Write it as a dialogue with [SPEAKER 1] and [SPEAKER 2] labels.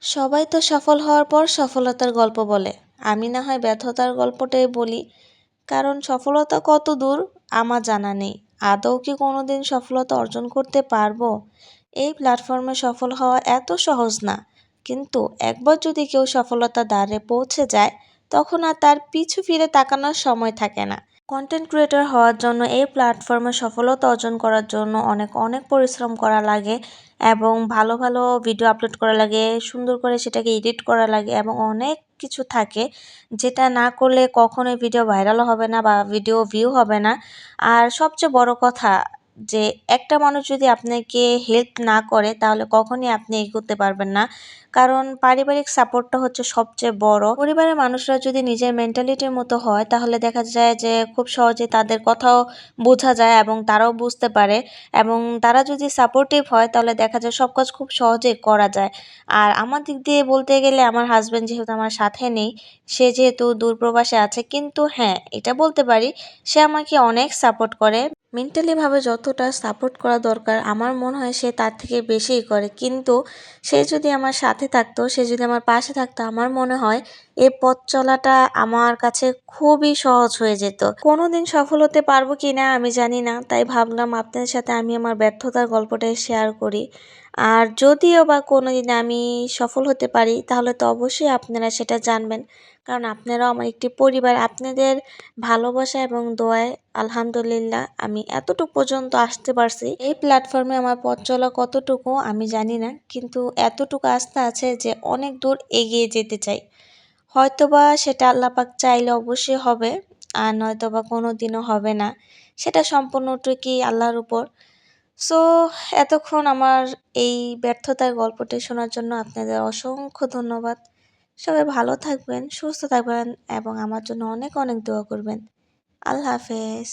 [SPEAKER 1] সবাই তো সফল হওয়ার পর সফলতার গল্প বলে। আমি না হয় ব্যর্থতার গল্পটাই বলি। কারণ সফলতা কত দূর আমার জানা নেই। আদৌ কি কোনোদিন সফলতা অর্জন করতে পারবো? এই প্ল্যাটফর্মে সফল হওয়া এত সহজ না। কিন্তু একবার যদি কেউ সফলতার দ্বারে পৌঁছে যায়, তখন আর তার পিছু ফিরে তাকানোর সময় থাকে না। কন্টেন্ট ক্রিয়েটর হওয়ার জন্য এই প্ল্যাটফর্মে সফলতা অর্জন করার জন্য অনেক অনেক পরিশ্রম করা লাগে এবং ভালো ভালো ভিডিও আপলোড করা লাগে, সুন্দর করে সেটাকে এডিট করা লাগে এবং অনেক কিছু থাকে যেটা না করলে কখনোই ভিডিও ভাইরাল হবে না বা ভিডিও ভিউ হবে না। আর সবচেয়ে বড় কথা যে একটা মানুষ যদি আপনাকে হেল্প না করে তাহলে কখনই আপনি এগোতে পারবেন না। কারণ পারিবারিক সাপোর্টটা হচ্ছে সবচেয়ে বড়। পরিবারের মানুষরা যদি নিজের মেন্টালিটির মতো হয় তাহলে দেখা যায় যে খুব সহজে তাদের কথাও বোঝা যায় এবং তারাও বুঝতে পারে এবং তারা যদি সাপোর্টিভ হয় তাহলে দেখা যায় সব কাজ খুব সহজেই করা যায়। আর আমার দিক দিয়ে বলতে গেলে আমার হাসব্যান্ড যেহেতু আমার সাথে নেই, সে যেহেতু দূরপ্রবাসে আছে, কিন্তু হ্যাঁ এটা বলতে পারি সে আমাকে অনেক সাপোর্ট করে। মেন্টালিভাবে যতটা সাপোর্ট করা দরকার আমার মনে হয় সে তার থেকে বেশিই করে। কিন্তু সে যদি আমার সাথে থাকতো, সে যদি আমার পাশে থাকতো, আমার মনে হয় এই পথ চলাটা আমার কাছে খুবই সহজ হয়ে যেত। কোনোদিন সফল হতে পারবো কিনা আমি জানি না, তাই ভাবলাম আপনাদের সাথে আমি আমার ব্যর্থতার গল্পটাই শেয়ার করি। আর যদিও বা কোনোদিন আমি সফল হতে পারি তাহলে তো অবশ্যই আপনারা সেটা জানবেন, কারণ আপনারাও আমার একটি পরিবার। আপনাদের ভালোবাসা এবং দোয়ায় আলহামদুলিল্লাহ আমি এতটুকু পর্যন্ত আসতে পারছি। এই প্ল্যাটফর্মে আমার পথ চলা কতটুকু আমি জানি না, কিন্তু এতটুকু আস্থা আছে যে অনেক দূর এগিয়ে যেতে চাই। হয়তোবা সেটা আল্লাহ পাক চাইলে অবশ্যই হবে, আর নয়তোবা কোনোদিনও হবে না। সেটা সম্পূর্ণটুকুই আল্লাহর উপর। সো এতক্ষণ আমার এই ব্যর্থতার গল্পটি শোনার জন্য আপনাদের অসংখ্য ধন্যবাদ। সবাই ভালো থাকবেন, সুস্থ থাকবেন এবং আমার জন্য অনেক অনেক দোয়া করবেন। আল্লাহ হাফেজ।